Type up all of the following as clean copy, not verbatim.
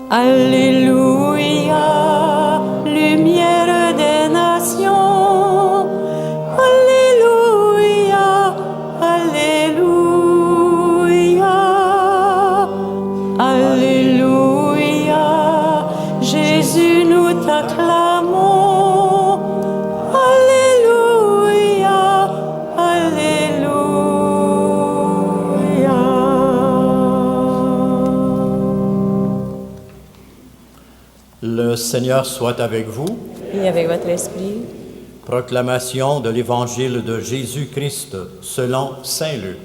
Alléluia, lumière des nations. Alléluia, Alléluia, Alléluia, Jésus nous t'acclamons. Alléluia, Alléluia. Le Seigneur soit avec vous. Et avec votre esprit. Proclamation de l'Évangile de Jésus-Christ selon saint Luc.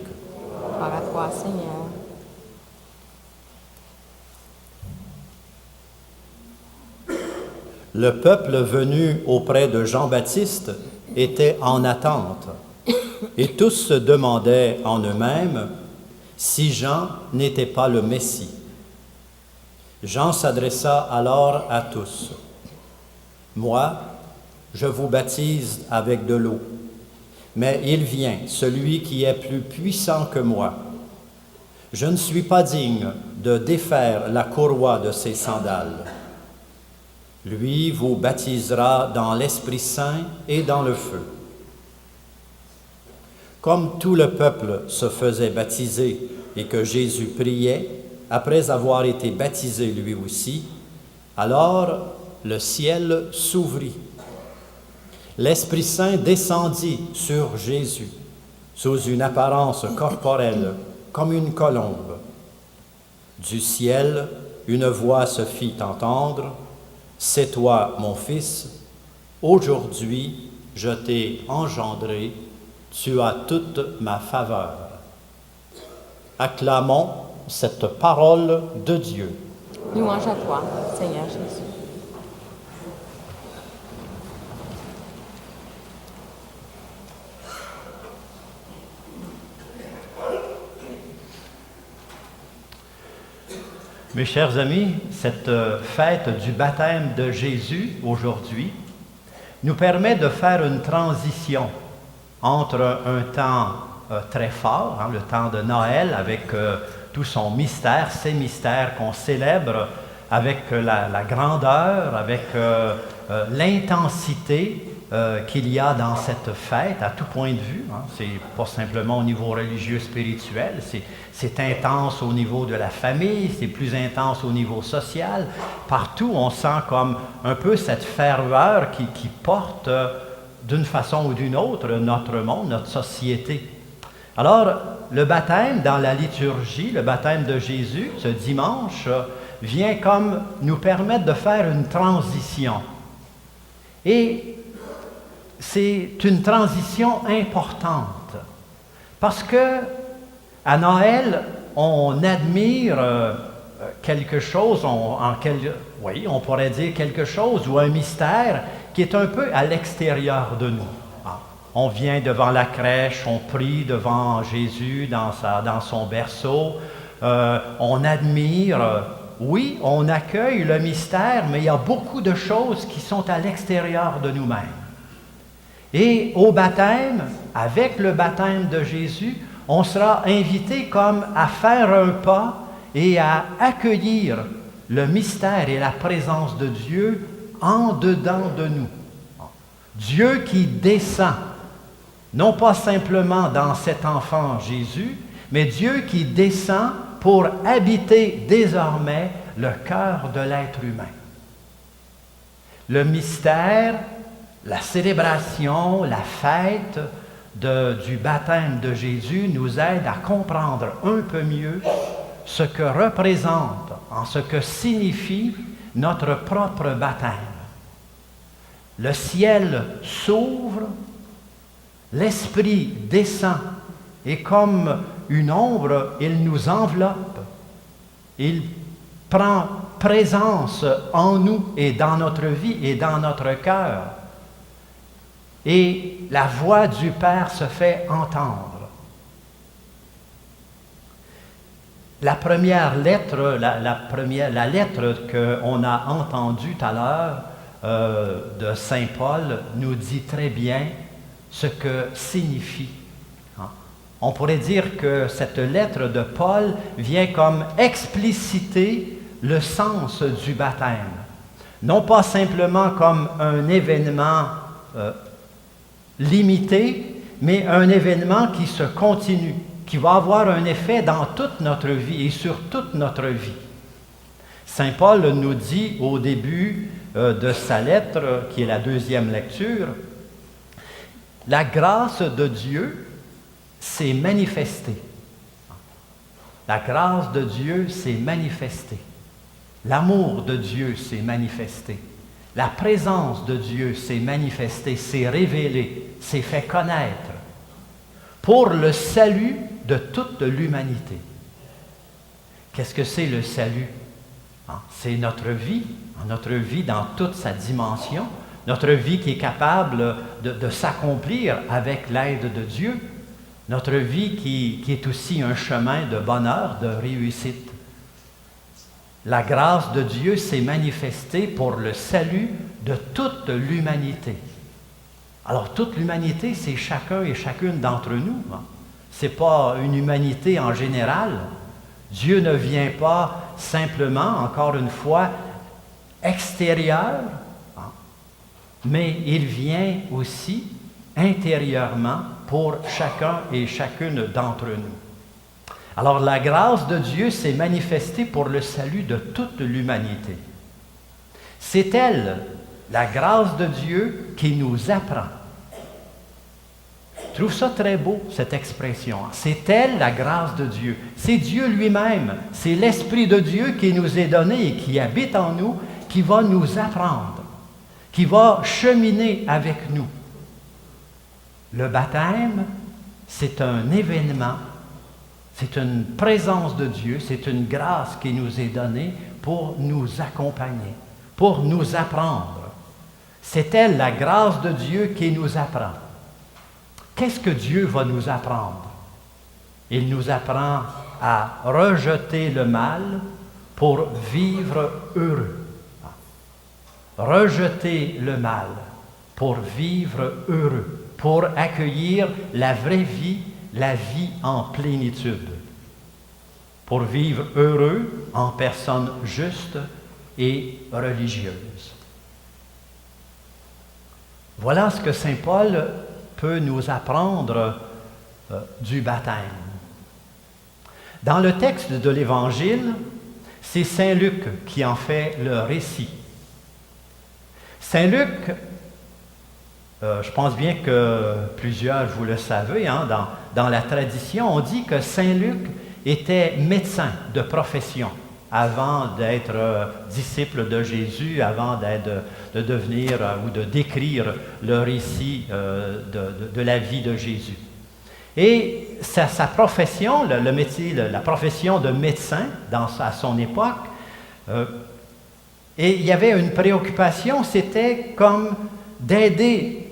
Gloire à toi, Seigneur. Le peuple venu auprès de Jean-Baptiste était en attente, et tous se demandaient en eux-mêmes si Jean n'était pas le Messie. Jean s'adressa alors à tous. « Moi, je vous baptise avec de l'eau, mais il vient, celui qui est plus puissant que moi. Je ne suis pas digne de défaire la courroie de ses sandales. Lui vous baptisera dans l'Esprit Saint et dans le feu. » Comme tout le peuple se faisait baptiser et que Jésus priait, après avoir été baptisé lui aussi, alors le ciel s'ouvrit. L'Esprit Saint descendit sur Jésus, sous une apparence corporelle, comme une colombe. Du ciel, une voix se fit entendre, « C'est toi, mon Fils, aujourd'hui je t'ai engendré, tu as toute ma faveur. » Acclamons cette parole de Dieu. Louange à toi, Seigneur Jésus. Mes chers amis, cette fête du baptême de Jésus aujourd'hui nous permet de faire une transition entre un temps très fort, le temps de Noël avec tout son mystère, ces mystères qu'on célèbre avec la grandeur, avec l'intensité qu'il y a dans cette fête à tout point de vue. C'est pas simplement au niveau religieux, spirituel, c'est intense au niveau de la famille, c'est plus intense au niveau social. Partout, on sent comme un peu cette ferveur qui porte d'une façon ou d'une autre notre monde, notre société. Alors, le baptême dans la liturgie, le baptême de Jésus, ce dimanche, vient comme nous permettre de faire une transition. Et c'est une transition importante, parce que à Noël, on admire quelque chose, on pourrait dire quelque chose, ou un mystère qui est un peu à l'extérieur de nous. On vient devant la crèche, on prie devant Jésus dans son berceau, on admire, oui, on accueille le mystère, mais il y a beaucoup de choses qui sont à l'extérieur de nous-mêmes. Et au baptême, avec le baptême de Jésus, on sera invité comme à faire un pas et à accueillir le mystère et la présence de Dieu en dedans de nous. Dieu qui descend, non pas simplement dans cet enfant Jésus, mais Dieu qui descend pour habiter désormais le cœur de l'être humain. Le mystère, la célébration, la fête du baptême de Jésus nous aide à comprendre un peu mieux ce que représente, en ce que signifie notre propre baptême. Le ciel s'ouvre, l'Esprit descend et comme une ombre, il nous enveloppe. Il prend présence en nous et dans notre vie et dans notre cœur. Et la voix du Père se fait entendre. La première lettre, la lettre qu'on a entendue tout à l'heure de Saint Paul nous dit très bien ce que signifie. On pourrait dire que cette lettre de Paul vient comme expliciter le sens du baptême. Non pas simplement comme un événement limité, mais un événement qui se continue, qui va avoir un effet dans toute notre vie et sur toute notre vie. Saint Paul nous dit au début de sa lettre, qui est la deuxième lecture, « La grâce de Dieu s'est manifestée. » La grâce de Dieu s'est manifestée. L'amour de Dieu s'est manifesté. La présence de Dieu s'est manifestée, s'est révélée, s'est fait connaître pour le salut de toute l'humanité. Qu'est-ce que c'est le salut? C'est notre vie dans toute sa dimension, notre vie qui est capable de s'accomplir avec l'aide de Dieu, notre vie qui est aussi un chemin de bonheur, de réussite. La grâce de Dieu s'est manifestée pour le salut de toute l'humanité. Alors, toute l'humanité, c'est chacun et chacune d'entre nous. Ce n'est pas une humanité en général. Dieu ne vient pas simplement, encore une fois, extérieur, mais il vient aussi intérieurement pour chacun et chacune d'entre nous. Alors, la grâce de Dieu s'est manifestée pour le salut de toute l'humanité. C'est elle, la grâce de Dieu, qui nous apprend. Je trouve ça très beau, cette expression. C'est elle, la grâce de Dieu. C'est Dieu lui-même. C'est l'Esprit de Dieu qui nous est donné et qui habite en nous, qui va nous apprendre, qui va cheminer avec nous. Le baptême, c'est un événement, c'est une présence de Dieu, c'est une grâce qui nous est donnée pour nous accompagner, pour nous apprendre. C'est elle, la grâce de Dieu, qui nous apprend. Qu'est-ce que Dieu va nous apprendre? Il nous apprend à rejeter le mal pour vivre heureux. Rejeter le mal pour vivre heureux, pour accueillir la vraie vie, la vie en plénitude, pour vivre heureux en personne juste et religieuse. Voilà ce que saint Paul peut nous apprendre du baptême. Dans le texte de l'Évangile, c'est saint Luc qui en fait le récit. Saint Luc, je pense bien que plusieurs, vous le savez, dans la tradition, on dit que saint Luc était médecin de profession avant d'être disciple de Jésus, avant de devenir ou de décrire le récit de la vie de Jésus. Et sa profession, le métier, la profession de médecin à son époque, et il y avait une préoccupation, c'était comme d'aider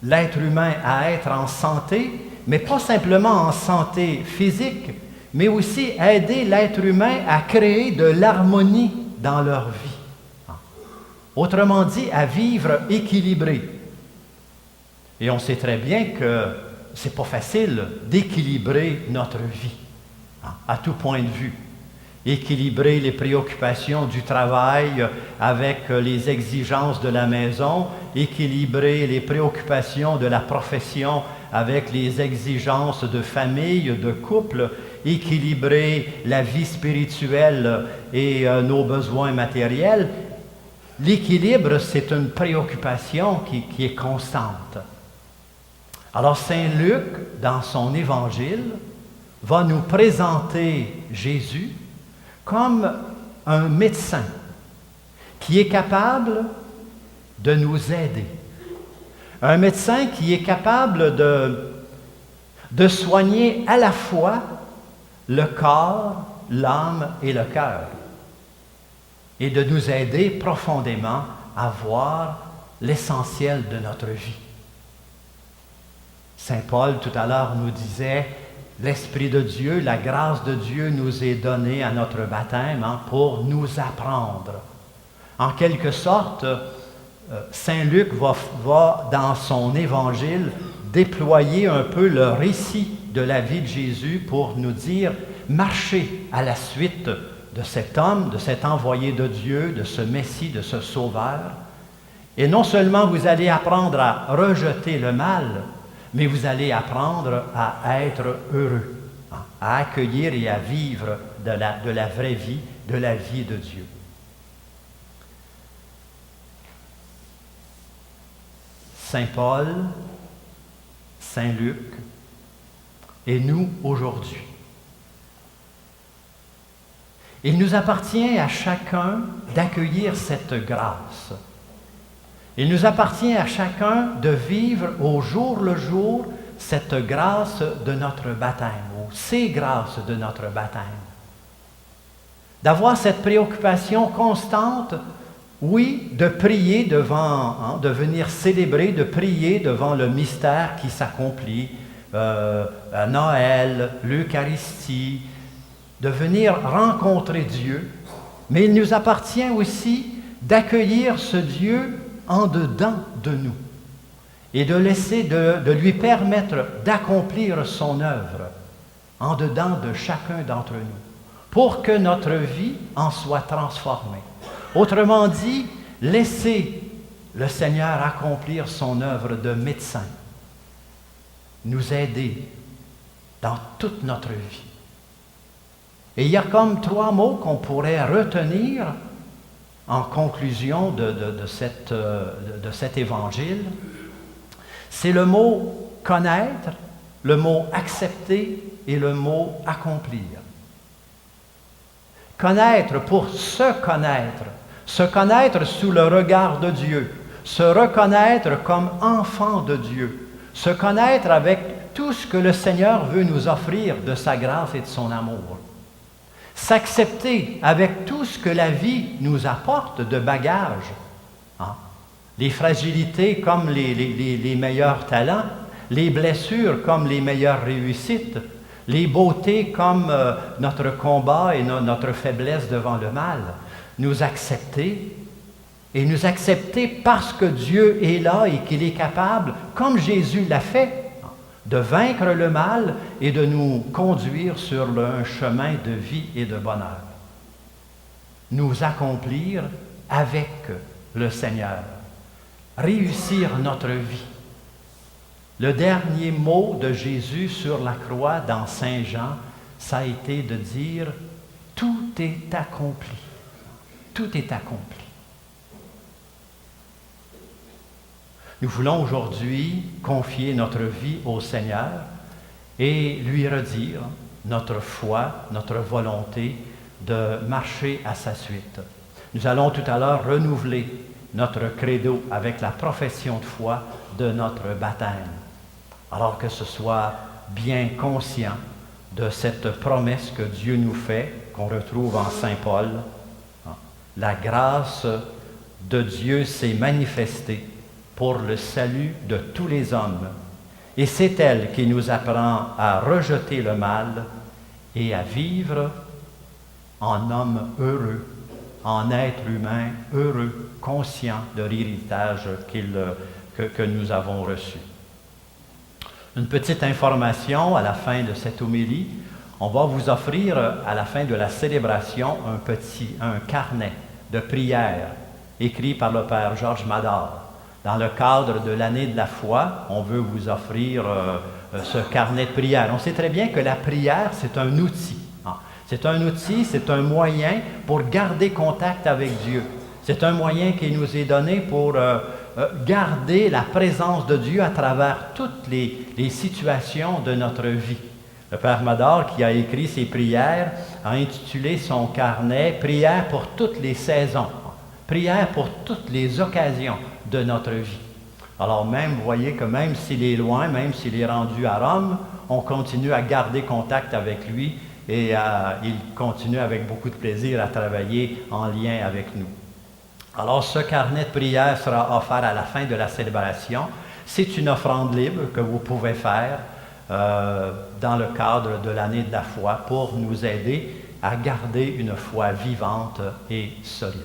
l'être humain à être en santé, mais pas simplement en santé physique, mais aussi aider l'être humain à créer de l'harmonie dans leur vie. Autrement dit, à vivre équilibré. Et on sait très bien que ce n'est pas facile d'équilibrer notre vie, à tout point de vue. Équilibrer les préoccupations du travail avec les exigences de la maison, équilibrer les préoccupations de la profession avec les exigences de famille, de couple, équilibrer la vie spirituelle et nos besoins matériels. L'équilibre, c'est une préoccupation qui est constante. Alors, saint Luc, dans son évangile, va nous présenter Jésus comme un médecin qui est capable de nous aider. Un médecin qui est capable de soigner à la fois le corps, l'âme et le cœur, et de nous aider profondément à voir l'essentiel de notre vie. Saint Paul, tout à l'heure, nous disait, l'Esprit de Dieu, la grâce de Dieu nous est donnée à notre baptême pour nous apprendre. En quelque sorte, saint Luc va, dans son évangile, déployer un peu le récit de la vie de Jésus pour nous dire, marchez à la suite de cet homme, de cet envoyé de Dieu, de ce Messie, de ce Sauveur. Et non seulement vous allez apprendre à rejeter le mal, mais vous allez apprendre à être heureux, à accueillir et à vivre de la vraie vie, de la vie de Dieu. Saint Paul, Saint Luc, et nous aujourd'hui. Il nous appartient à chacun d'accueillir cette grâce. Il nous appartient à chacun de vivre au jour le jour cette grâce de notre baptême, ou ces grâces de notre baptême. D'avoir cette préoccupation constante, oui, de prier devant, de venir célébrer, de prier devant le mystère qui s'accomplit, à Noël, l'Eucharistie, de venir rencontrer Dieu, mais il nous appartient aussi d'accueillir ce Dieu en dedans de nous et de lui permettre d'accomplir son œuvre en dedans de chacun d'entre nous pour que notre vie en soit transformée. Autrement dit, laisser le Seigneur accomplir son œuvre de médecin, nous aider dans toute notre vie. Et il y a comme 3 mots qu'on pourrait retenir en conclusion de cet évangile. C'est le mot connaître, le mot accepter et le mot accomplir. Connaître pour se connaître sous le regard de Dieu, se reconnaître comme enfant de Dieu, se connaître avec tout ce que le Seigneur veut nous offrir de sa grâce et de son amour. S'accepter avec tout ce que la vie nous apporte de bagages. Les fragilités comme les meilleurs talents, les blessures comme les meilleures réussites, les beautés comme notre combat et notre faiblesse devant le mal. Nous accepter, et nous accepter parce que Dieu est là et qu'il est capable, comme Jésus l'a fait, de vaincre le mal et de nous conduire sur un chemin de vie et de bonheur. Nous accomplir avec le Seigneur. Réussir notre vie. Le dernier mot de Jésus sur la croix dans Saint Jean, ça a été de dire « Tout est accompli. Tout est accompli. » Nous voulons aujourd'hui confier notre vie au Seigneur et lui redire notre foi, notre volonté de marcher à sa suite. Nous allons tout à l'heure renouveler notre credo avec la profession de foi de notre baptême. Alors que ce soit bien conscient de cette promesse que Dieu nous fait, qu'on retrouve en Saint Paul. La grâce de Dieu s'est manifestée pour le salut de tous les hommes. Et c'est elle qui nous apprend à rejeter le mal et à vivre en homme heureux, en être humain heureux, conscient de l'héritage que nous avons reçu. Une petite information à la fin de cette homélie. On va vous offrir à la fin de la célébration un carnet de prières écrit par le Père Georges Madar. Dans le cadre de l'année de la foi, on veut vous offrir ce carnet de prières. On sait très bien que la prière, c'est un outil. C'est un outil, c'est un moyen pour garder contact avec Dieu. C'est un moyen qui nous est donné pour garder la présence de Dieu à travers toutes les situations de notre vie. Le Père Madar, qui a écrit ses prières, a intitulé son carnet « Prières pour toutes les saisons ». Prière pour toutes les occasions de notre vie. Alors même, vous voyez que même s'il est loin, même s'il est rendu à Rome, on continue à garder contact avec lui et il continue avec beaucoup de plaisir à travailler en lien avec nous. Alors ce carnet de prière sera offert à la fin de la célébration. C'est une offrande libre que vous pouvez faire dans le cadre de l'année de la foi pour nous aider à garder une foi vivante et solide.